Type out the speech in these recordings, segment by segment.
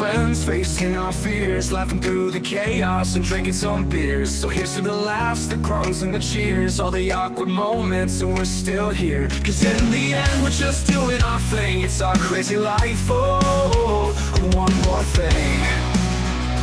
friends, facing our fears, laughing through the chaos and drinking some beers. So here's to the laughs, the crumbs and the cheers, all the awkward moments, and we're still here. Cause in the end we're just doing our thing. It's our crazy life, oh, one more thing.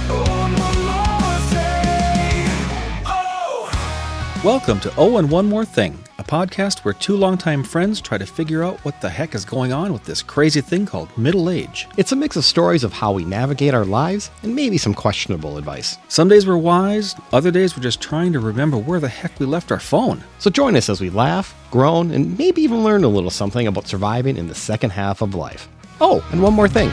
Oh, one more thing. Oh! Welcome to Oh and One More Thing, a podcast where two longtime friends try to figure out what the heck is going on with this crazy thing called middle age. It's a mix of stories of how we navigate our lives and maybe some questionable advice. Some days we're wise, other days we're just trying to remember where the heck we left our phone. So join us as we laugh, groan, and maybe even learn a little something about surviving in the second half of life. Oh, and one more thing.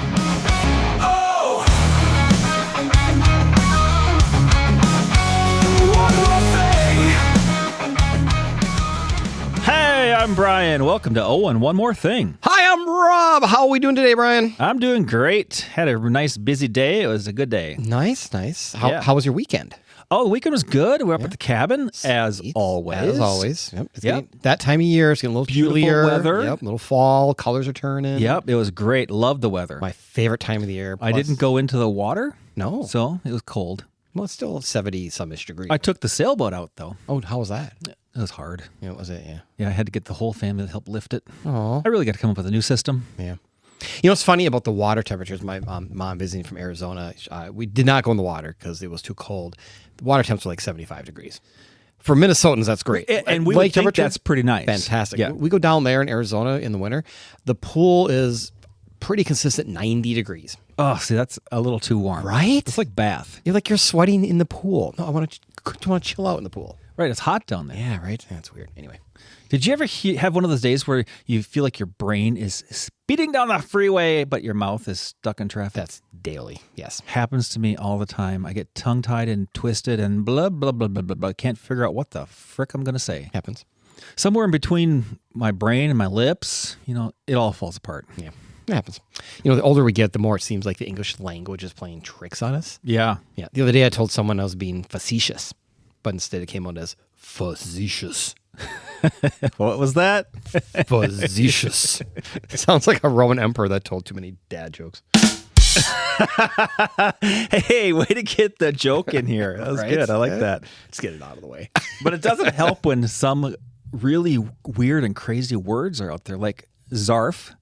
I'm Brian. Welcome to Oh and One More Thing. Hi, I'm Rob. How are we doing today, Brian? I'm doing great. Had a nice busy day. It was a good day. Nice. How was your weekend? Oh, the weekend was good. We were up at the cabin, as always. As always. Yep. Getting, that time of year, it's getting a little Beautiful chillier. weather. Yep. Little fall. Colors are turning. Yep. It was great. Loved the weather. My favorite time of the year. I didn't go into the water. No. So it was cold. Well, it's still 70-some-ish degrees. I took the sailboat out, though. Oh, how was that? It was hard. Yeah, was it? Yeah. Yeah, I had to get the whole family to help lift it. Oh. I really got to come up with a new system. Yeah. You know what's funny about the water temperatures? My mom visiting from Arizona, we did not go in the water because it was too cold. The water temps were like 75 degrees. For Minnesotans, that's great. And we Lake would think temperature, that's pretty nice. fantastic. Yeah. We go down there in Arizona in the winter. The pool is pretty consistent 90 degrees. Oh, see, that's a little too warm. Right? It's like bath. You're sweating in the pool. No, I want to chill out in the pool. Right, it's hot down there. Yeah, right? That's weird. Anyway. Did you ever have one of those days where you feel like your brain is speeding down the freeway, but your mouth is stuck in traffic? That's daily, yes. Happens to me all the time. I get tongue-tied and twisted and blah, blah, blah, blah, blah, blah. Can't figure out what the frick I'm going to say. Happens. Somewhere in between my brain and my lips, it all falls apart. Yeah, it happens. The older we get, the more it seems like the English language is playing tricks on us. Yeah. Yeah. The other day I told someone I was being facetious, but instead it came out as facetious. What was that? Facetious. Sounds like a Roman emperor that told too many dad jokes. Hey, way to get the joke in here. That was Right? good. I like that. Let's get it out of the way. But it doesn't help when some really weird and crazy words are out there, like zarf,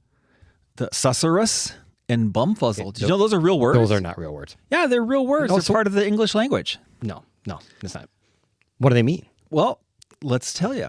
the susurrus, and bumfuzzle. Did you know those are real words? Those are not real words. Yeah, they're real words. No, They're part of the English language. No, it's not. What do they mean? Well, let's tell you.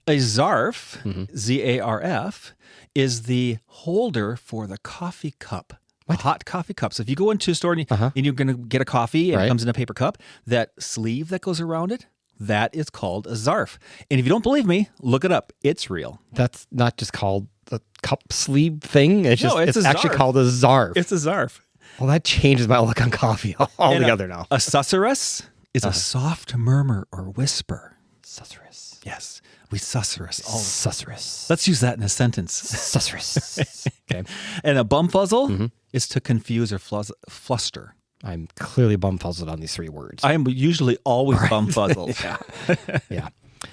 A zarf, Z-A-R-F, is the holder for the coffee cup. A hot coffee cup. So if you go into a store and you're going to get a coffee and it comes in a paper cup, that sleeve that goes around it, that is called a zarf. And if you don't believe me, look it up. It's real. That's not just called a cup sleeve thing. It's actually zarf. called a zarf. It's a zarf. Well, that changes my look on coffee altogether now. A susurrus is a soft murmur or whisper. Susurrus. Yes. We susurrus all. Susurrus. Let's use that in a sentence. Susurrus. Okay. And a bumfuzzle is to confuse or fluster. I'm clearly bumfuzzled on these three words. I am usually always bumfuzzled. Yeah.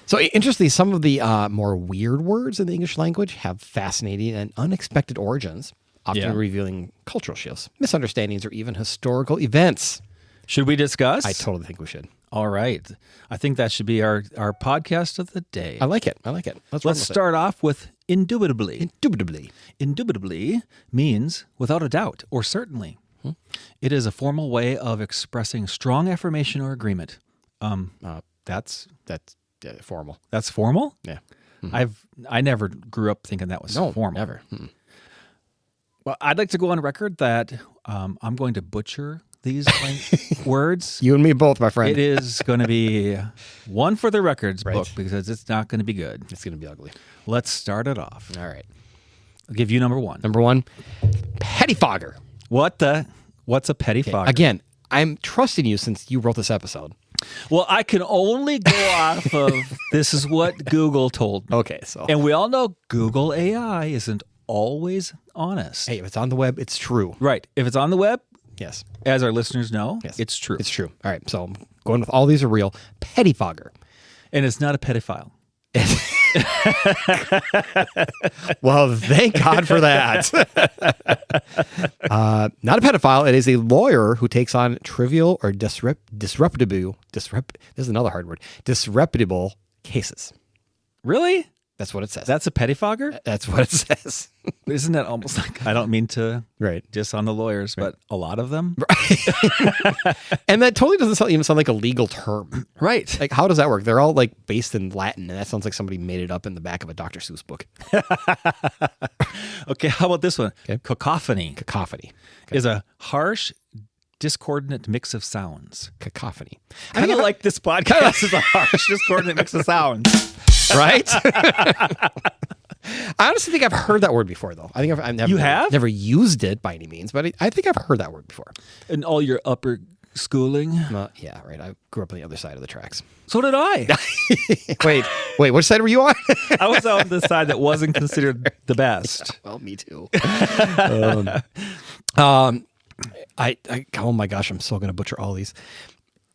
So interestingly, some of the more weird words in the English language have fascinating and unexpected origins, often revealing cultural shifts, misunderstandings, or even historical events. Should we discuss? I totally think we should. All right. I think that should be our podcast of the day. I like it. Let's start off with indubitably. Indubitably. Indubitably means without a doubt or certainly. It is a formal way of expressing strong affirmation or agreement. That's Formal. That's formal? Yeah. I never grew up thinking that was formal. Never. Well, I'd like to go on record that I'm going to butcher these words. You and me both, my friend. It is going to be one for the records book because it's not going to be good. It's going to be ugly. Let's start it off. All right. I'll give you number one. Number one, pettifogger. What's a pettifogger? Again, I'm trusting you since you wrote this episode. Well, I can only go off of this is what Google told me. Okay, so. And we all know Google AI isn't always honest. Hey, if it's on the web, it's true. Right. If it's on the web, Yes. as our listeners know, Yes. it's true. It's true. All right, so I'm going with all these are real. Pettifogger. And it's not a pedophile. Well, thank God for that. Not a pedophile. It is a lawyer who takes on trivial or disreputable cases. Really? That's what it says. That's a pettifogger? That's what it says. Isn't that almost like, I don't mean to Right. diss on the lawyers, but a lot of them? And that totally doesn't even sound like a legal term. Right. Like, how does that work? They're all like based in Latin, and that sounds like somebody made it up in the back of a Dr. Seuss book. Okay, how about this one? Okay. Cacophony Cacophony. is a harsh, discordant mix of sounds. Cacophony. I kind of like this podcast is a harsh, discordant mix of sounds. Right? I honestly think I've heard that word before, though. I think I've never, You have? never used it by any means, but I think I've heard that word before. In all your upper schooling? Yeah, right. I grew up on the other side of the tracks. So did I. Wait, which side were you on? I was on the side that wasn't considered the best. Well, me too. Oh my gosh, I'm so going to butcher all these.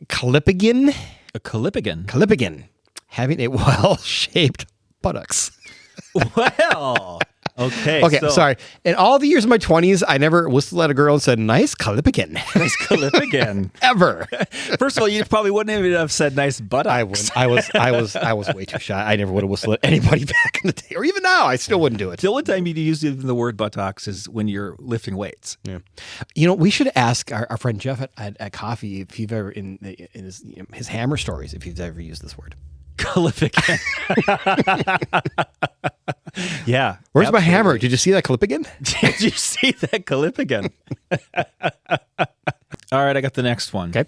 Callipygian. A calipigan. Callipygian. Having a well-shaped buttocks. Well, okay. Okay, so, sorry. In all the years of my 20s, I never whistled at a girl and said, nice callipygian. Nice calipigan. Ever. First of all, you probably wouldn't even have said nice buttocks. I wouldn't. I was way too shy. I never would have whistled at anybody back in the day. Or even now, I still wouldn't do it. The only time you use the word buttocks is when you're lifting weights. Yeah. You know, we should ask our friend Jeff at Coffee if you've ever, in his hammer stories, if you've ever used this word. Calipigan. Yeah. Where's my hammer? Did you see that Callipygian? Did you see that Calipigan? All right, I got the next one. Okay.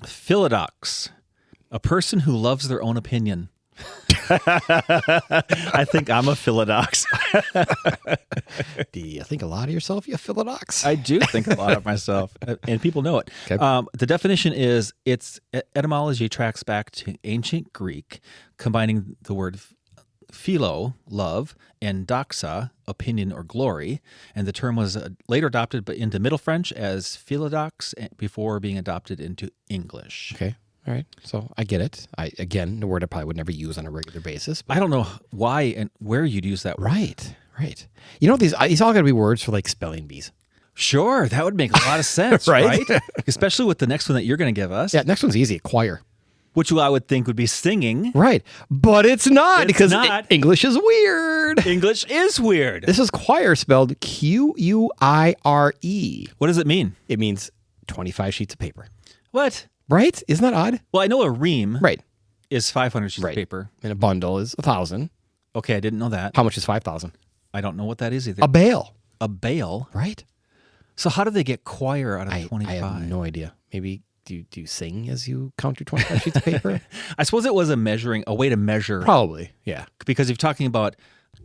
Philodox, a person who loves their own opinion. I think I'm a philodox. Do you think a lot of yourself, you philodox? I do think a lot of myself, and people know it. Okay. The definition is its etymology tracks back to ancient Greek, combining the word philo, love, and doxa, opinion or glory. And the term was later adopted into Middle French as philodox before being adopted into English. Okay. All right. So I get it. Again, the word I probably would never use on a regular basis. But I don't know why and where you'd use that word. Right. You know, these all got to be words for like spelling bees. Sure, that would make a lot of sense, Right? right? Especially with the next one that you're going to give us. Yeah, next one's easy. Choir. Which I would think would be singing. Right. But it's not It's because not. English is weird. English is weird. This is choir spelled Quire. What does it mean? It means 25 sheets of paper. What? Right? Isn't that odd? Well, I know a ream Right. is 500 sheets Right. of paper. And a bundle is 1,000. Okay, I didn't know that. How much is 5,000? I don't know what that is either. A bale. A bale? Right. So how do they get choir out of I 25? have no idea. Maybe do you sing as you count your 25 sheets of paper? I suppose it was a way to measure. Probably. Yeah. Because if you're talking about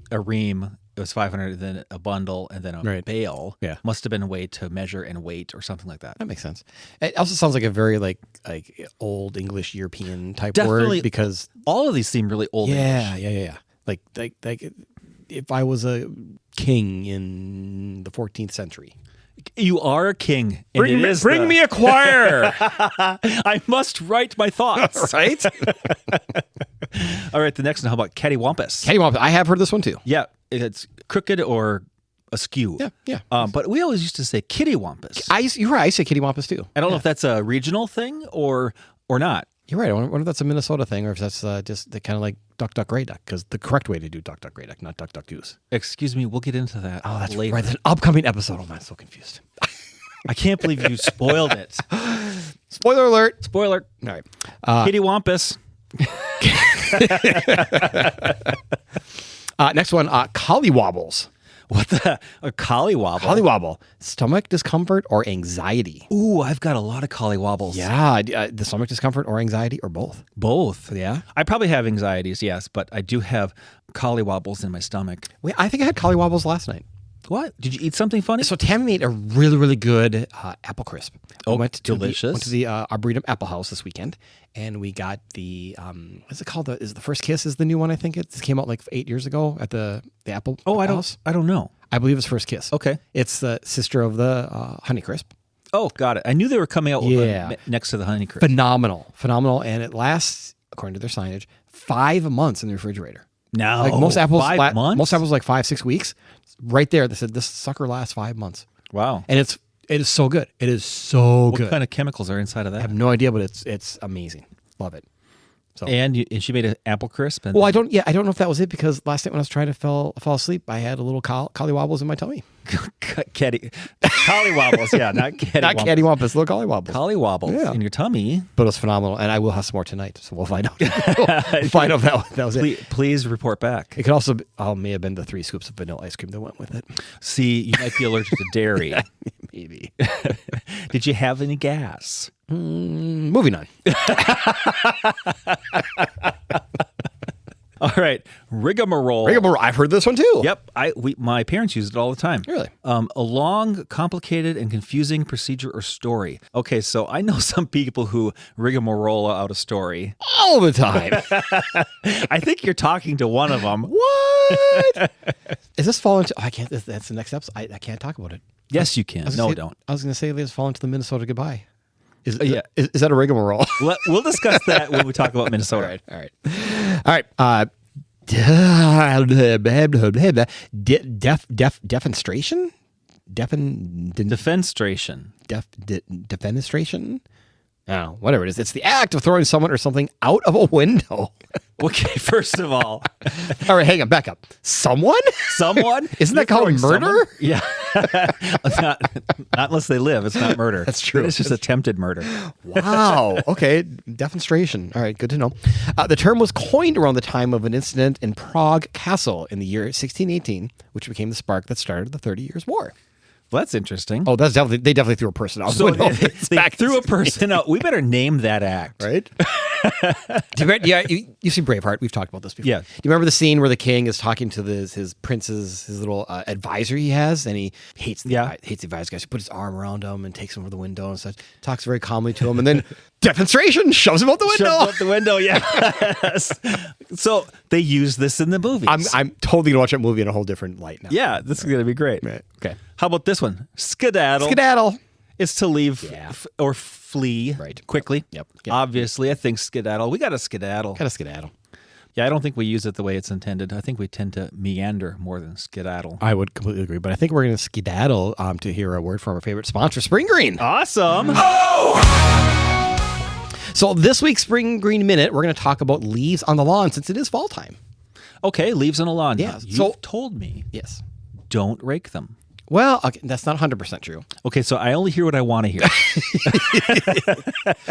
a ream, it was 500, then a bundle, and then a Right. bale. Yeah. Must have been a way to measure and weight or something like that. That makes sense. It also sounds like a very like old English European type Definitely. word because All of these seem really old English. yeah. Like if I was a king in the 14th century. You are a king. And Bring me a choir. I must write my thoughts. Right? All right, the next one. How about cattywampus? Cattywampus. I have heard this one too. Yeah, it's crooked or askew. Yeah. But we always used to say kittywampus. You're right. I say cattywampus too. I don't know if that's a regional thing or not. You're right. I wonder if that's a Minnesota thing or if that's just kind of like duck, duck, gray duck, because the correct way to do duck, duck, gray duck, not duck, duck, goose. Excuse me, we'll get into that. Oh, that's later. right. That's an upcoming episode. Oh, man, I'm so confused. I can't believe you spoiled it. Spoiler alert. Spoiler. All right. Kittywampus. Next one, collywobbles. What the? A collywobble? Collywobble. Stomach discomfort or anxiety. Ooh, I've got a lot of collywobbles. Yeah. The stomach discomfort or anxiety or both. Both. Yeah. I probably have anxieties, yes, but I do have collywobbles in my stomach. Wait, I think I had collywobbles last night. What? Did you eat something funny? So Tammy made a really, really good apple crisp. Oh, went to delicious. Went to the Arboretum Apple House this weekend, and we got the what's it called? Is the First Kiss is the new one? I think it came out like 8 years ago at the Apple. House. I don't know. I believe it's First Kiss. Okay. It's the sister of the Honey Crisp. Oh, got it. I knew they were coming out with Yeah. next to the Honeycrisp. Phenomenal, and it lasts, according to their signage, 5 months in the refrigerator. No, Like most apples, 5 months? most apples like 5-6 weeks. Right there, they said this sucker lasts 5 months, Wow. and it is so good. It is so What good. kind of chemicals are inside of I that? have no idea, but it's amazing. Love it. So. And she made an apple crisp. And Well, I don't know if that was it because last night when I was trying to fall asleep, I had a little collywobbles in my tummy. Collywobbles, yeah, not cattywampus. Not cattywampus, little collywobbles. Collywobbles in your tummy. But it was phenomenal, and I will have some more tonight, so we'll find out. We'll find out if that was it. Please report back. It could also may have been the 3 scoops of vanilla ice cream that went with it. See, you might be allergic to dairy. Maybe. Did you have any gas? Moving on. All right, rigmarole. I've heard this one too. Yep, my parents use it all the time. Really? A long, complicated, and confusing procedure or story. Okay, so I know some people who rigmarole out a story. All the time. I think you're talking to one of them. What? Is this fall into? Oh, I can't. That's the next episode. I can't talk about it. Yes, you can. No, don't. I was going to say let's fall into the Minnesota goodbye. Is that a rigmarole? We'll discuss that when we talk about Minnesota. All right. Defenstration? Defenstration. Defenestration? Oh, whatever it is. It's the act of throwing someone or something out of a window. Okay, first of all. All right, hang on, back up. Someone? Someone? Isn't that called murder? Someone? Yeah. not unless they live. It's not murder. That's true. It's just attempted murder. Wow. Okay. Defenstration. All right. Good to know. The term was coined around the time of an incident in Prague Castle in the year 1618, which became the spark that started the 30 Years' War. Well, that's interesting. Oh, they definitely threw a person out. So they threw a person out. We better name that act. Right? You've seen Braveheart. We've talked about this before. Yeah. Do you remember the scene where the king is talking to his prince's little advisor he has, and he hates the advisor guy. So he puts his arm around him and takes him over the window and such. Talks very calmly to him, and then defenstration shoves him out the window. Shoves out the window. Yes. So they use this in the movies. I'm totally gonna watch that movie in a whole different light now. Yeah, this is gonna be great. Right. Okay. How about this one? Skedaddle. Skedaddle. It's to leave or flee quickly. Yep. Obviously, I think skedaddle. We got to skedaddle. Got to skedaddle. Yeah, I don't think we use it the way it's intended. I think we tend to meander more than skedaddle. I would completely agree, but I think we're going to skedaddle to hear a word from our favorite sponsor, Spring Green. Awesome. So this week's Spring Green Minute, we're going to talk about leaves on the lawn since it is fall time. Okay, leaves on a lawn. Yeah. You've told me. Yes. Don't rake them. Well, okay, that's not 100% true. Okay, so I only hear what I want to hear.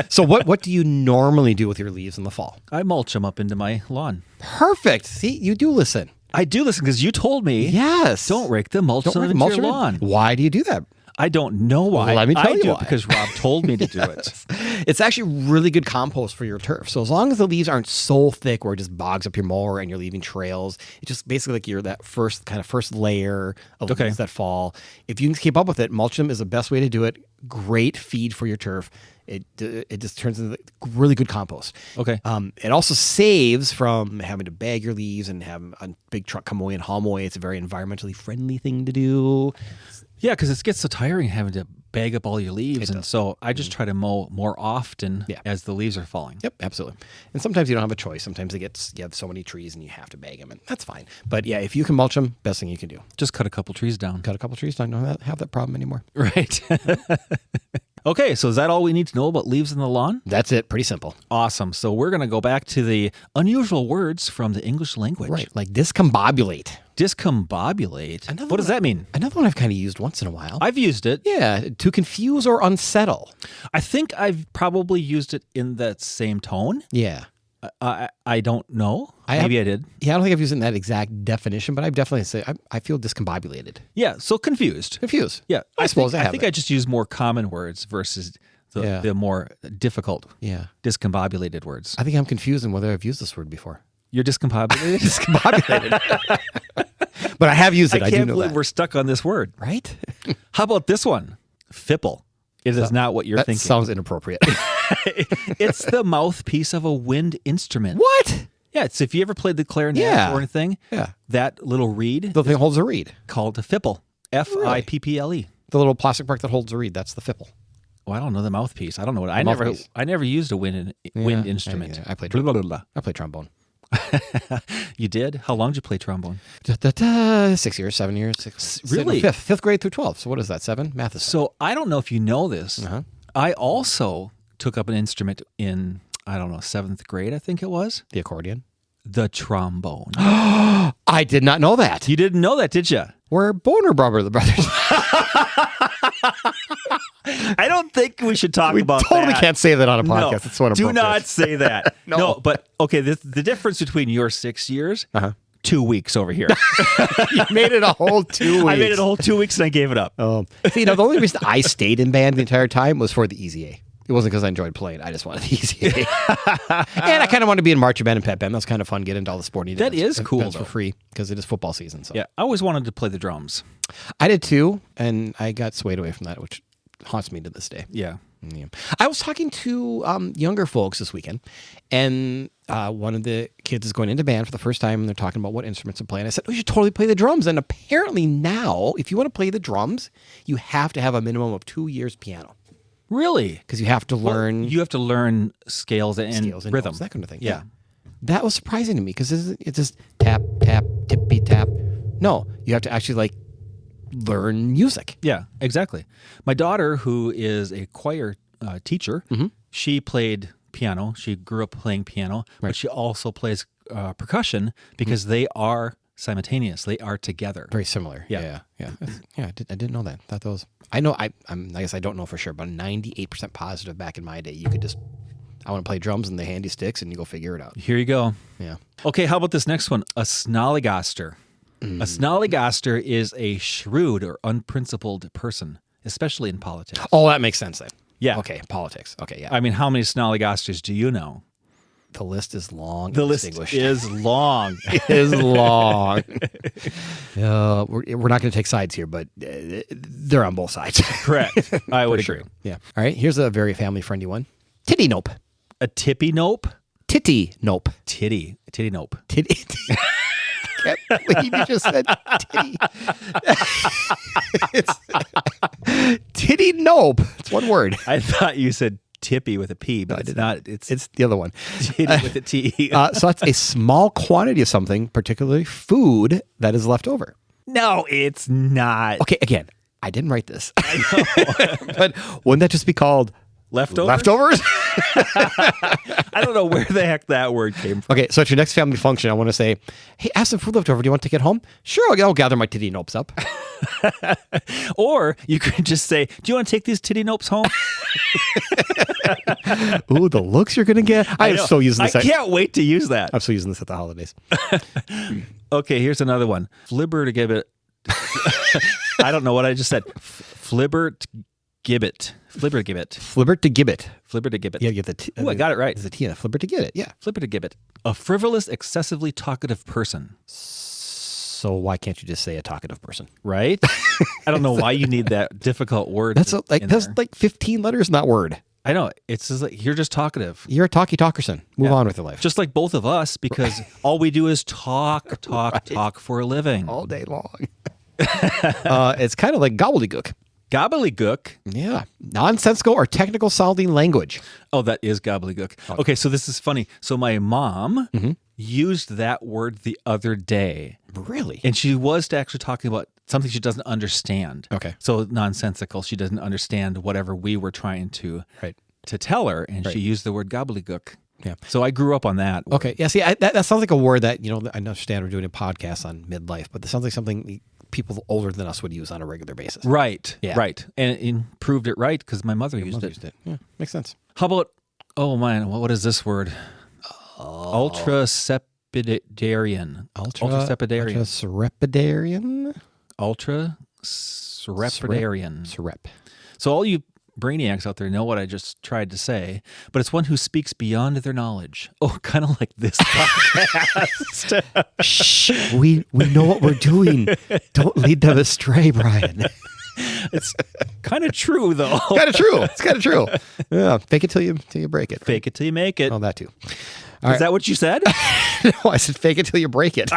So what do you normally do with your leaves in the fall? I mulch them up into my lawn. Perfect. See, you do listen. I do listen because you told me. Yes. Don't rake them, mulch them into your lawn. Why do you do that? I don't know why. Let me tell I you do why. it because Rob told me to do it. It's actually really good compost for your turf. So as long as the leaves aren't so thick where it just bogs up your mower and you're leaving trails, it's just basically like you're that first layer of leaves that fall. If you can keep up with it, mulch them is the best way to do it. Great feed for your turf. It just turns into really good compost. Okay. It also saves from having to bag your leaves and have a big truck come away and haul them away. It's a very environmentally friendly thing to do. Yeah, because it gets so tiring having to bag up all your leaves. And so I just try to mow more often as the leaves are falling. Yep, absolutely. And sometimes you don't have a choice. Sometimes you have so many trees and you have to bag them, and that's fine. But yeah, if you can mulch them, best thing you can do. Just cut a couple trees down. Cut a couple trees down. Don't have that problem anymore. Right. Okay, so is that all we need to know about leaves in the lawn? That's it. Pretty simple. Awesome. So we're going to go back to the unusual words from the English language. Right, like discombobulate. Discombobulate? What does that mean? Another one I've kind of used once in a while. I've used it. Yeah, to confuse or unsettle. I think I've probably used it in that same tone. Yeah. I don't know. Maybe I did. Yeah, I don't think I've used it in that exact definition, but I've definitely say I feel discombobulated. Yeah, so confused. Confused. Yeah, I suppose I think I just use more common words versus the more difficult, discombobulated words. I think I'm confused on whether I've used this word before. You're discombobulated? Discombobulated. But I have used it. I can't do know believe that. we're stuck on this word. Right? How about this one? Fipple. It is not what you're thinking. That sounds inappropriate. It's the mouthpiece of a wind instrument. What? Yeah, it's if you ever played the clarinet or anything, that little reed. The thing holds a reed. Called a fipple. F-I-P-P-L-E. The little plastic part that holds the reed, that's the fipple. Well, I don't know the mouthpiece. I don't know what I never used a wind instrument. I played Blah, blah, blah. I played trombone. You did? How long did you play trombone? 6 years, 7 years. Really? Fifth grade through 12. So what is that, 7? Math is 7. So I don't know if you know this. Uh-huh. I also took up an instrument in, I don't know, 7th grade, I think it was. The accordion. The trombone. I did not know that. You didn't know that, did you? We're Boner Brother, the brothers. I don't think we should talk about Totally that. can't say that on a No, podcast. It's one do not say that. No. But okay, the difference between your 6 years, 2 weeks over here. You made it a whole 2 weeks. I made it a whole 2 weeks and I gave it up. See, the only reason I stayed in band the entire time was for the Easy A. It wasn't because I enjoyed playing. I just wanted the Easy A. And I kind of wanted to be in marching band and pep band. That's kind of fun, get into all the sporting That events. is cool, Events for though. free because it is football season. So Yeah, I always wanted to play the drums. I did too, and I got swayed away from that, which haunts me to this day. Yeah. Yeah. I was talking to younger folks this weekend, and one of the kids is going into band for the first time, and they're talking about what instruments to play. And I said, "We should totally play the drums." And apparently now, if you want to play the drums, you have to have a minimum of 2 years piano Really? because you have to learn You have to learn scales and rhythm. notes, that kind of thing. Yeah. That was surprising to me because it's just tap, tap, tippy, tap. No, you have to actually like learn music. Yeah, exactly. My daughter, who is a choir teacher, she played piano. She grew up playing piano, but she also plays percussion because they are simultaneous. They are together. Very similar. Yeah. Yeah. I didn't know that. Thought those. I know. I guess I don't know for sure, but 98% positive back in my day, you could just. I want to play drums and the handy sticks, and you go figure it out. Here you go. Yeah. Okay, how about this next one? A snollygoster. A snollygoster is a shrewd or unprincipled person, especially in politics. Oh, that makes sense then. Yeah. Okay. Politics. Okay. Yeah. I mean, how many snolligosters do you know? The list is long. The and list distinguished. is long. It is long. We're not going to take sides here, but they're on both sides. Correct. I would For agree. sure. Yeah. All right. Here's a very family-friendly one. Titty nope. A tippy nope? Titty nope. Titty nope. Titty. I can't believe you just said titty. It's titty nope. It's one word. I thought you said tippy with a P, but it's not. It's the other one. titty with a T. So that's a small quantity of something, particularly food, that is left over. No, it's not. Okay, again, I didn't write this. But wouldn't that just be called Leftovers? leftovers? I don't know where the heck that word came from. Okay, so at your next family function, I want to say, hey, I have some food left over. Do you want to take it home? Sure, I'll gather my titty nopes up. Or you could just say, do you want to take these titty nopes home? Ooh, the looks you're going to get. I am know. so using this. I can't wait to use that. I'm so using this at the holidays. Okay, here's another one. Flibber to give it. I don't know what I just said. Flibber to gibbet. Flibber to gibbet. Flibber to gibbet. Flibber to gibbet. Yeah, you get the T. Ooh, I got it right. There's a T in it. Flibber to get it. Yeah. Flibber to gibbet. A frivolous, excessively talkative person. So why can't you just say a talkative person? Right? I don't know why you need that difficult word. That's in that's there. like 15 letters in that word. I know. It's just like you're just talkative. You're a talkerson. Move Yeah. on with your life. Just like both of us, because all we do is talk for a living. all day long. It's kind of like gobbledygook. Gobbledygook. Yeah. Nonsensical or technical sounding language. Oh, that is gobbledygook. Okay, so this is funny. So my mom used that word the other day, Really? and she was actually talking about something she doesn't understand. Okay. So nonsensical. She doesn't understand whatever we were trying to Right. tell her, and Right. she used the word gobbledygook. Yeah. So I grew up on that. word. Okay. Yeah. See, that sounds like a word that, I understand we're doing a podcast on midlife, but it sounds like something people older than us would use on a regular basis. Right. Yeah. Right. And proved it right because my mother used it. Yeah. Makes sense. How about, oh man, what is this word? Ultrasepidarian. Ultrasepidarian. Ultrasepidarian. Serep. So all you brainiacs out there know what I just tried to say, but it's one who speaks beyond their knowledge. Oh, kind of like this podcast. Shh. We know what we're doing. Don't lead them astray, Brian. It's kind of true, though. Kind of true. It's kind of true. Yeah. Fake it till you break it. Fake it till you make it. Oh, that too. Is that what you said? No, I said fake it till you break it.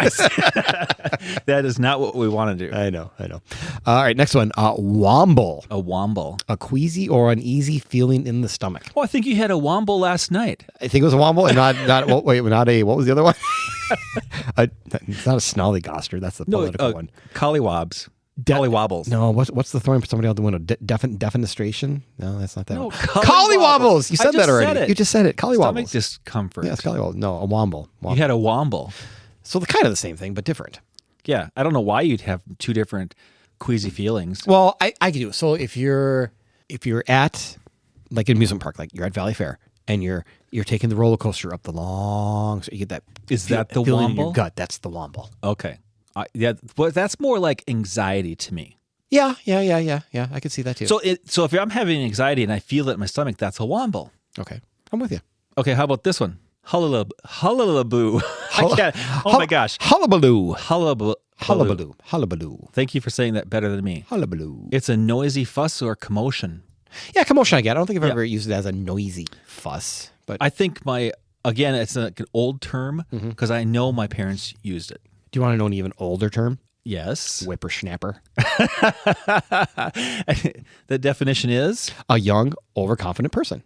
That is not what we want to do. I know. All right, next one. Womble. A womble. A queasy or uneasy feeling in the stomach. Oh, I think you had a womble last night. I think it was a womble and not what was the other one? It's not a snollygoster. That's the political one. Collywobs. Collywobbles. No, what's the throwing somebody out the window? Defenestration? No, that's not that No, one. collywobbles. Collywobbles. You I said just that already. said it. You just said it. Collywobbles. Stomach discomfort. Yes, collywobbles. No, a womble. You had a womble. So they're kind of the same thing, but different. Yeah, I don't know why you'd have two different queasy feelings. Well, I can do. So if you're at like an amusement park, like you're at Valley Fair, and you're taking the roller coaster up the long, so you get that. Is that the feeling in womble? your gut? That's the womble. Okay. Yeah, but that's more like anxiety to me. Yeah. I could see that too. So if I'm having anxiety and I feel it in my stomach, that's a womble. Okay, I'm with you. Okay, how about this one? Hullabaloo. I can't. Oh my gosh. Hullabaloo. Hullabaloo. Hullabaloo. Thank you for saying that better than me. Hullabaloo. It's a noisy fuss or commotion. Yeah, commotion I get. I don't think I've ever used it as a noisy fuss. But I think it's an old term because I know my parents used it. do you want to know an even older term? Yes. Whippersnapper. The definition is? A young, overconfident person.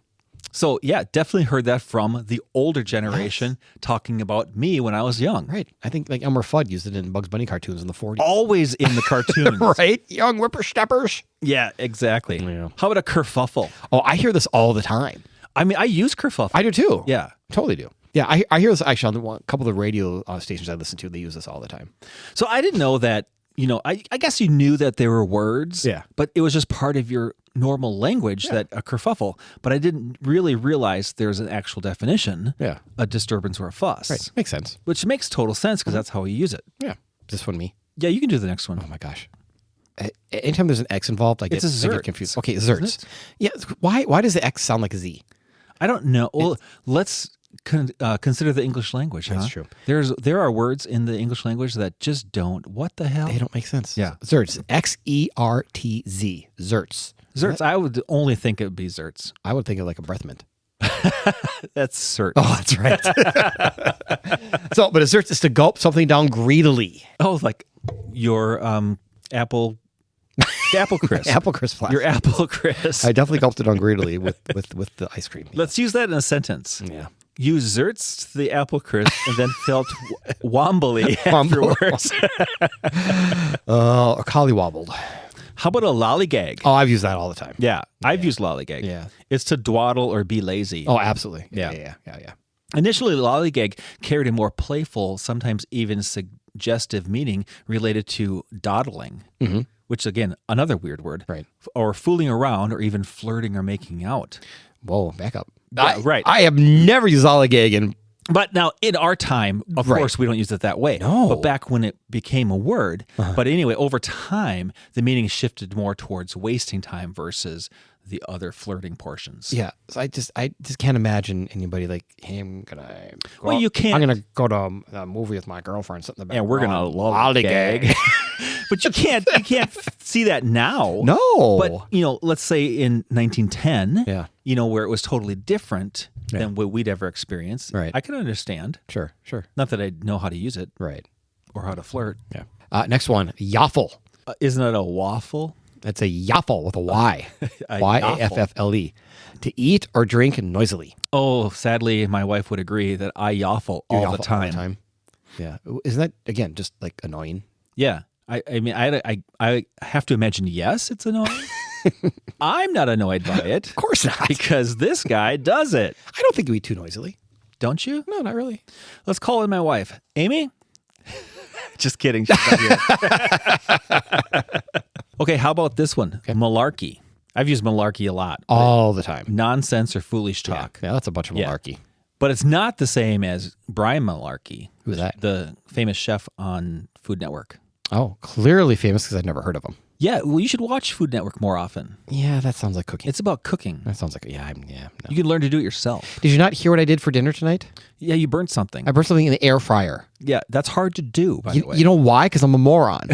So, yeah, definitely heard that from the older generation talking about me when I was young. Right. I think like Elmer Fudd used it in Bugs Bunny cartoons in the 40s. Always in the cartoons. Right? Young whippersnappers. Yeah, exactly. Yeah. How about a kerfuffle? Oh, I hear this all the time. I mean, I use kerfuffle. I do too. Yeah. Totally do. Yeah, I hear this actually on a couple of the radio stations I listen to. They use this all the time. So I didn't know that, I guess you knew that there were words. Yeah. But it was just part of your normal language that a kerfuffle. But I didn't really realize there's an actual definition. Yeah. A disturbance or a fuss. Right. Makes sense. Which makes total sense because that's how we use it. Yeah. This one me. Yeah, you can do the next one. Oh my gosh. Anytime there's an X involved, I get confused. Okay, zerts. Yeah. Why does the X sound like a Z? I don't know. Well, let's consider the English language. That's true. There are words in the English language that just don't. What the hell? They don't make sense. Yeah. Zerts. Xertz. Zerts. Zerts. I would only think it would be zerts. I would think of like a breath mint. That's cert. Oh, that's right. But a zerts is to gulp something down greedily. Oh, like your apple crisp. Apple crisp flash. Your apple crisp. I definitely gulped it on greedily with the ice cream. Let's use that in a sentence. Yeah. Use zerts to the apple crisp and then felt wombly afterwards. Or collywobbled. How about a lollygag? Oh, I've used that all the time. Yeah, I've used lollygag. Yeah. It's to dawdle or be lazy. Oh, absolutely. Yeah. Yeah. Initially, lollygag carried a more playful, sometimes even suggestive meaning related to dawdling, which, again, another weird word. Right. Or fooling around or even flirting or making out. Whoa, back up. Yeah, right. I have never used lollygag But now, in our time, of course, we don't use it that way. No. But back when it became a word. But anyway, over time, the meaning shifted more towards wasting time versus the other flirting portions. Yeah. So I just can't imagine anybody like, hey, I'm gonna go Well, you can't. I'm gonna go to a movie with my girlfriend, something about And we're gonna lollygag. But you can't see that now. No. But let's say in 1910, Yeah. where it was totally different than what we'd ever experienced. Right. I can understand. Sure. Not that I know how to use it Right. or how to flirt. Yeah. Next one, yaffle. Isn't it a waffle? That's a yaffle with a Y. A Yaffle. To eat or drink noisily. Oh, sadly, my wife would agree that I yaffle all the time. Yeah. Isn't that, again, just like annoying? Yeah. I mean, I have to imagine, yes, it's annoying. I'm not annoyed by it. Of course not. Because this guy does it. I don't think we eat too noisily. Don't you? No, not really. Let's call in my wife. Amy? Just kidding. She's not here. Okay, how about this one? Okay. Malarkey. I've used malarkey a lot. All the time. Nonsense or foolish talk. Yeah, that's a bunch of malarkey. But it's not the same as Brian Malarkey. Who's that? The famous chef on Food Network. Oh, clearly famous because I've never heard of him. Yeah, well, you should watch Food Network more often. Yeah, that sounds like cooking. It's about cooking. That sounds like, no. You can learn to do it yourself. Did you not hear what I did for dinner tonight? Yeah, you burnt something. I burnt something in the air fryer. Yeah, that's hard to do, by the way. You know why? Because I'm a moron.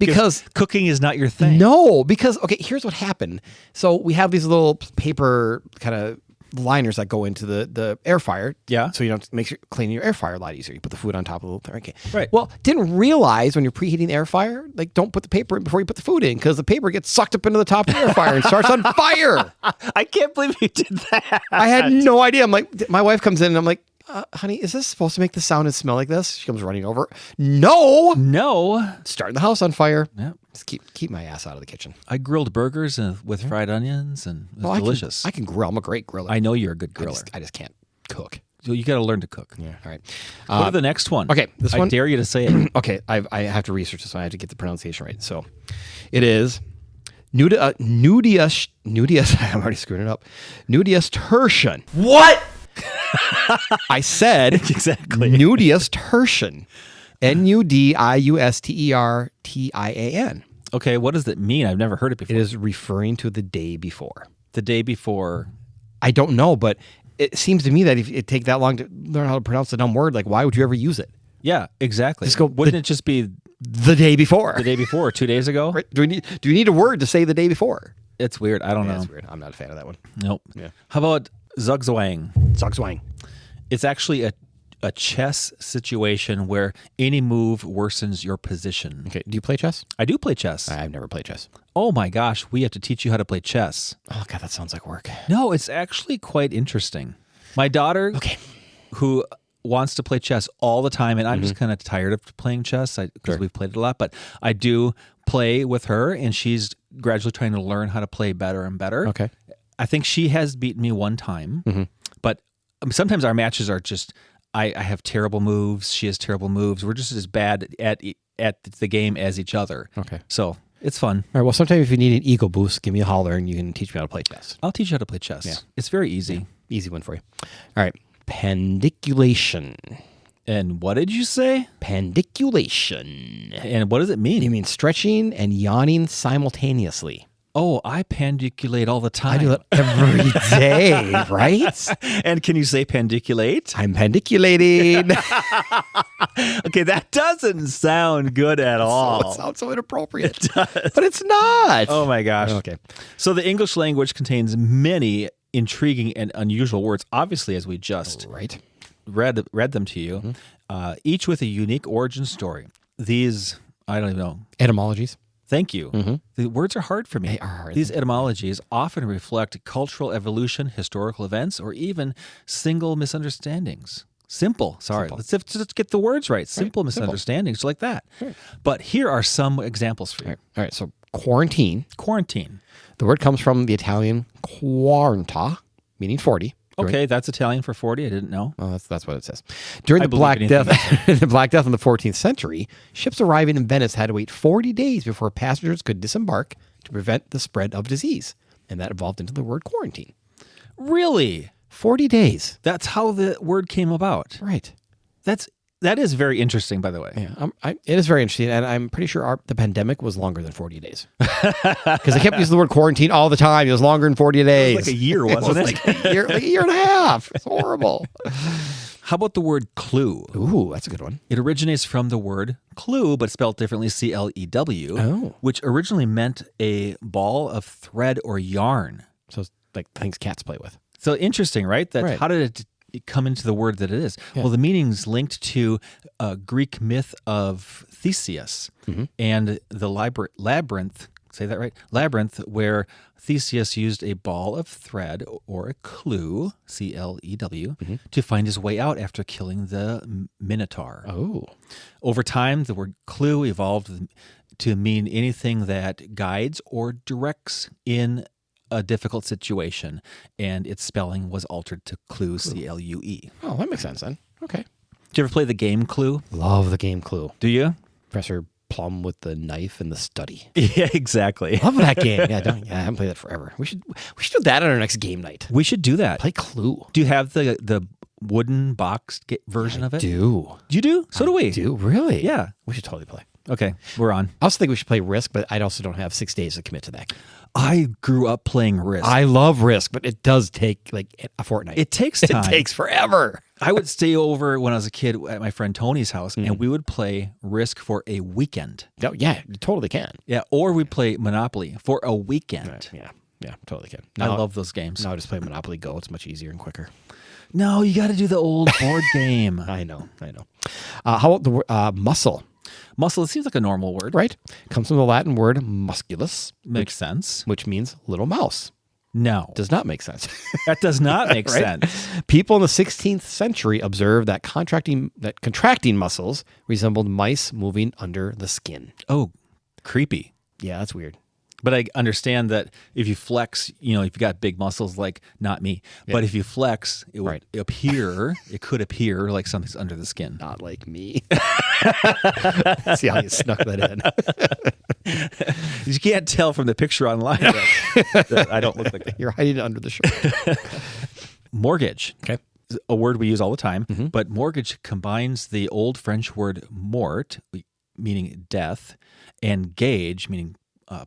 Because cooking is not your thing. No, because, okay, here's what happened. So we have these little paper kind of liners that go into the air fryer. Yeah. So you don't make sure cleaning your air fryer a lot easier. You put the food on top of the okay. Right. Well, didn't realize when you're preheating the air fryer, like don't put the paper in before you put the food in because the paper gets sucked up into the top of the air fryer and starts on fire. I can't believe you did that. I had no idea. I'm like, my wife comes in and I'm like, honey, is this supposed to make the sound and smell like this? She comes running over. No. Starting the house on fire. Yeah. Just keep my ass out of the kitchen. I grilled burgers with fried onions, and it was delicious. I can grill. I'm a great griller. I know you're a good griller. I just can't cook. So you got to learn to cook. Yeah. All right. Go to the next one. Okay. This I one. dare you to say it. Okay. I have to research this one. I have to get the pronunciation right. So it is nudius. I'm already screwing it up. Nudius tertian. What? I said exactly. Nudius tertian. Nudiustertian. Okay, what does that mean? I've never heard it before. It is referring to the day before. The day before. I don't know, but it seems to me that if it take that long to learn how to pronounce a dumb word, like why would you ever use it? Yeah, exactly. Just go, Wouldn't it just be the day before? the day before, 2 days ago? Right? Do you need a word to say the day before? It's weird. I don't know. That's weird. I'm not a fan of that one. Nope. Yeah. How about zugzwang? Zugzwang. It's actually a chess situation where any move worsens your position. Okay. Do you play chess? I do play chess. I've never played chess. Oh my gosh, we have to teach you how to play chess. Oh God, that sounds like work. No, it's actually quite interesting. My daughter, who wants to play chess all the time, and I'm just kind of tired of playing chess because we've played it a lot, but I do play with her, and she's gradually trying to learn how to play better and better. Okay. I think she has beaten me one time, but sometimes our matches are just, I have terrible moves, she has terrible moves. We're just as bad at the game as each other. Okay. So it's fun. All right. Well, sometime if you need an ego boost, give me a holler and you can teach me how to play chess. I'll teach you how to play chess. Yeah. It's very easy. Yeah. Easy one for you. All right. Pendiculation. And what did you say? Pendiculation. And what does it mean? You mean stretching and yawning simultaneously. Oh, I pandiculate all the time. I do that every day, right? And can you say pandiculate? I'm pendiculating. Okay, that doesn't sound good at all. It sounds so inappropriate. It does. But it's not. Oh my gosh. Okay. So the English language contains many intriguing and unusual words, obviously, as we just read them to you, each with a unique origin story. These, I don't even know. Etymologies. Thank you. The words are hard for me. They are hard. These etymologies often reflect cultural evolution, historical events, or even single misunderstandings. Sorry. Let's get the words right. Simple misunderstandings like that. Right. But here are some examples for you. All right. So quarantine. Quarantine. The word comes from the Italian quaranta, meaning 40. Okay, that's Italian for 40. I didn't know. Oh, that's what it says. During the Black Death, in the 14th century, ships arriving in Venice had to wait 40 days before passengers could disembark to prevent the spread of disease, and that evolved into the word quarantine. Really? 40 days. That's how the word came about. Right. That is very interesting, by the way. Yeah, it is very interesting, and I'm pretty sure the pandemic was longer than 40 days. Because I kept using the word quarantine all the time. It was longer than 40 days. It was like a year, wasn't it? Like a year and a half. It's horrible. How about the word clue? Ooh, that's a good one. It originates from the word clue, but spelled differently, CLEW, which originally meant a ball of thread or yarn. So it's like things cats play with. So interesting, right? How did it come into the word that it is? Yeah. Well, the meaning's linked to a Greek myth of Theseus and the labyrinth. Say that right? Labyrinth, where Theseus used a ball of thread or a clue, CLEW, to find his way out after killing the Minotaur. Oh. Over time, the word clue evolved to mean anything that guides or directs in a difficult situation, and its spelling was altered to clue, CLUE. Oh, that makes sense then. Okay. Did you ever play the game Clue? Love the game Clue. Do you? Professor Plum with the knife and the study. Yeah, exactly. Love that game. Yeah, I haven't played that forever. We should do that on our next game night. We should do that. Play Clue. Do you have the wooden box version of it? Do. You do? So do we. Do? Really? Yeah. We should totally play. Okay, we're on. I also think we should play Risk, but I also don't have 6 days to commit to that. I grew up playing Risk. I love Risk, but it does take like a fortnight. It takes time. It takes forever. I would stay over when I was a kid at my friend Tony's house, and we would play Risk for a weekend. Oh, yeah, you totally can. Yeah, or we'd play Monopoly for a weekend. Yeah. Yeah, totally can. I love those games. Now I just play Monopoly Go. It's much easier and quicker. No, you got to do the old board game. I know. How about the word muscle? Muscle, it seems like a normal word. Right. Comes from the Latin word musculus. Makes sense. Which means little mouse. No. Does not make sense. That does not make Right? sense. People in the 16th century observed that contracting muscles resembled mice moving under the skin. Oh, creepy. Yeah, that's weird. But I understand that if you flex, if you got big muscles, like not me, but if you flex, it would appear, it could appear like something's under the skin. Not like me. See how you snuck that in. You can't tell from the picture online that I don't look like that. You're hiding it under the shirt. Mortgage. Okay. A word we use all the time, but mortgage combines the old French word mort, meaning death, and gage, meaning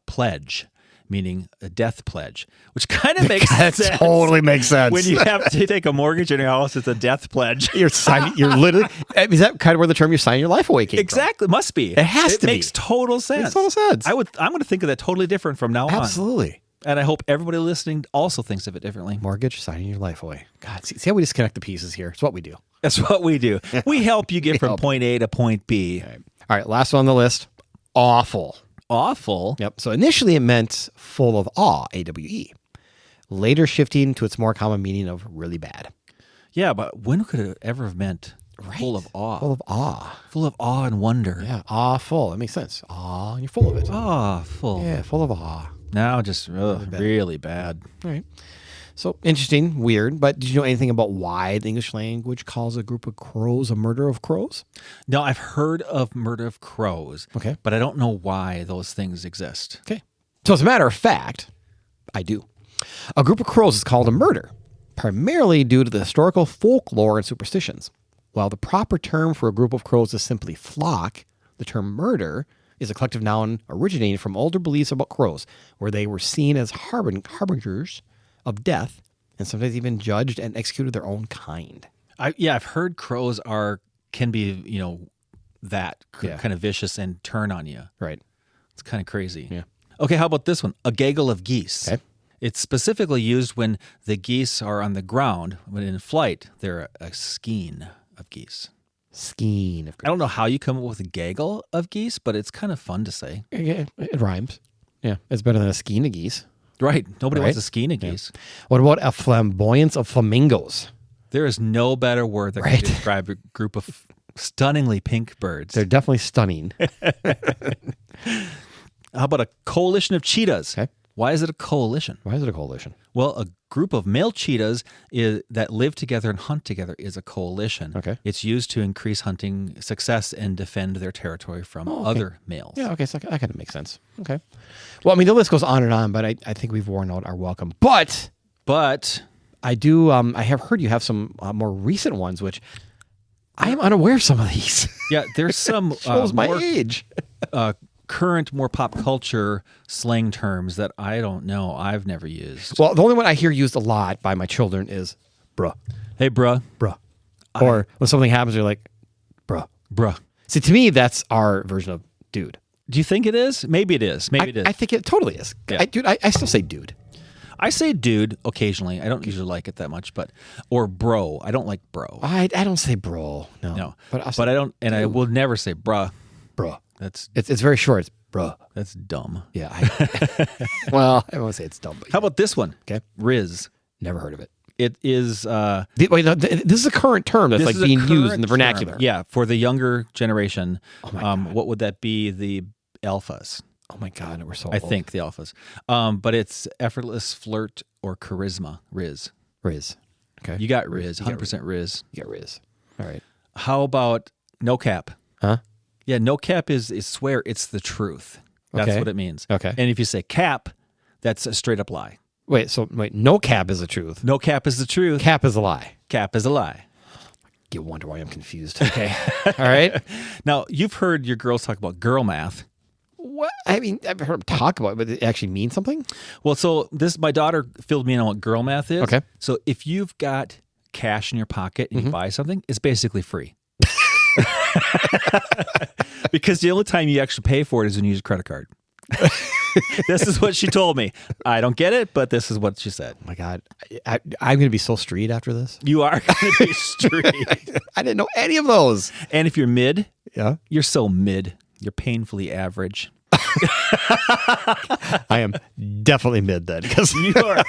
pledge, meaning a death pledge, which kind of makes sense. That totally makes sense. When you have to take a mortgage on your house, it's a death pledge. You're literally, is that kind of where the term you're signing your life away came Exactly. from? Must be. It has to be. It makes total sense. Makes total sense. I'm going to think of that totally different from now on. Absolutely. And I hope everybody listening also thinks of it differently. Mortgage, signing your life away. God, see how we disconnect the pieces here? It's what we do. That's what we do. We help you get from point A to point B. All right, last one on the list. Awful. Awful. Yep. So initially it meant full of awe, A-W-E. Later shifting to its more common meaning of really bad. Yeah, but when could it ever have meant full of awe? Full of awe. Full of awe and wonder. Yeah, awful. That makes sense. Awe, and you're full of it. Awful. Yeah, full of awe. Now just really bad. All right. So interesting, weird, but did you know anything about why the English language calls a group of crows a murder of crows? No, I've heard of murder of crows. Okay. But I don't know why those things exist. Okay. So as a matter of fact, I do. A group of crows is called a murder, primarily due to the historical folklore and superstitions. While the proper term for a group of crows is simply flock, the term murder is a collective noun originating from older beliefs about crows, where they were seen as harbingers of death and sometimes even judged and executed their own kind. I've heard crows can be, kind of vicious and turn on you. Right. It's kind of crazy. Yeah. Okay, how about this one? A gaggle of geese. Okay. It's specifically used when the geese are on the ground. When in flight, they're a skein of geese. Skein of I don't know how you come up with a gaggle of geese, but it's kind of fun to say. Yeah, it rhymes. Yeah, it's better than a skein of geese. Right. Nobody wants a skein of geese. What about a flamboyance of flamingos? There is no better word that can describe a group of stunningly pink birds. They're definitely stunning. How about a coalition of cheetahs? Okay. Why is it a coalition? Why is it a coalition? Well, a group of male cheetahs that live together and hunt together is a coalition. Okay. It's used to increase hunting success and defend their territory from other males. Yeah, okay, so that kind of makes sense. Okay. Well, I mean, the list goes on and on, but I think we've worn out our welcome. But I do, I have heard you have some more recent ones, which I am unaware of some of these. Yeah, there's some Shows my age. Current, more pop culture slang terms that I don't know. I've never used. Well, the only one I hear used a lot by my children is bruh. Hey, bruh. Bruh. Or when something happens, you're like, bruh. Bruh. See, to me, that's our version of dude. Do you think it is? Maybe it is. Maybe it is. I think it totally is. Yeah. I still say dude. I say dude occasionally. I don't usually like it that much, or bro. I don't like bro. I don't say bro. No. But I don't, and I will never say bruh. Bruh. It's very short. It's bruh. That's dumb. Yeah. Well, I won't say it's dumb. But How about this one? Okay. Riz. Never heard of it. It is. Wait, no, this is a current term that's like being used in the vernacular. Term. Yeah, for the younger generation. Oh my God. What would that be? The alphas. Oh my God, we're so I old. think the alphas. But it's effortless flirt or charisma. Riz. Riz. Okay. You got Riz. 100% Riz. You got Riz. All right. How about no cap? Huh? Yeah, no cap is swear. It's the truth. That's Okay. what it means. Okay. And if you say cap, that's a straight up lie. Wait, no cap is the truth. No cap is the truth. Cap is a lie. Cap is a lie. You wonder why I'm confused. Okay. All right. Now, you've heard your girls talk about girl math. What? I mean, I've heard them talk about it, but it actually means something? Well, so my daughter filled me in on what girl math is. Okay. So if you've got cash in your pocket and you buy something, it's basically free. Because the only time you actually pay for it is when you use a credit card. This is what she told me. I don't get it, but this is what she said. Oh my God. I'm going to be so street after this. You are going to be street. I didn't know any of those. And if you're mid, Yeah. you're so mid. You're painfully average. I am definitely mid then. Because You are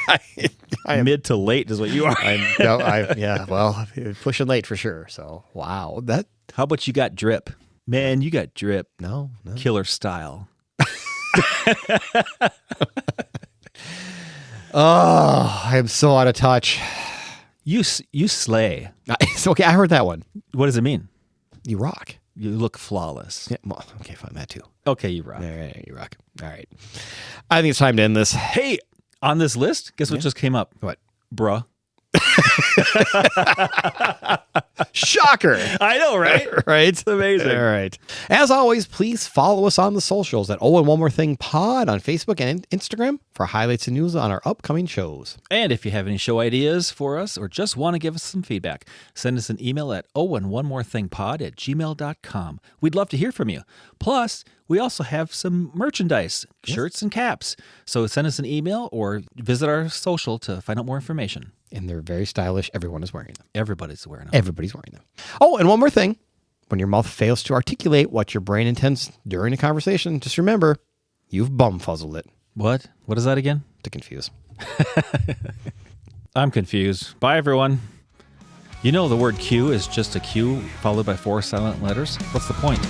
I am mid to late is what you are. yeah, well, pushing late for sure. So, wow. How about you got drip? Man, you got drip. No. Killer style. Oh, I am so out of touch. You slay. It's okay. I heard that one. What does it mean? You rock. You look flawless. Yeah, well, okay, fine. That too. Okay, you rock. All right, you rock. All right. I think it's time to end this. Hey, on this list, guess what just came up? What? Bruh. Shocker. I know, right? Right? It's amazing. All right. As always, please follow us on the socials at Oh and One More Thing Pod on Facebook and Instagram for highlights and news on our upcoming shows. And if you have any show ideas for us or just want to give us some feedback, send us an email at ohandonemorethingpod@gmail.com. We'd love to hear from you. Plus, we also have some merchandise, shirts and caps. So send us an email or visit our social to find out more information. And they're very stylish. Everyone is wearing them. Everybody's wearing them. Everybody's wearing them. Oh, and one more thing. When your mouth fails to articulate what your brain intends during a conversation, just remember, you've bumfuzzled it. What? What is that again? To confuse. I'm confused. Bye, everyone. You know the word Q is just a Q followed by 4 silent letters? What's the point?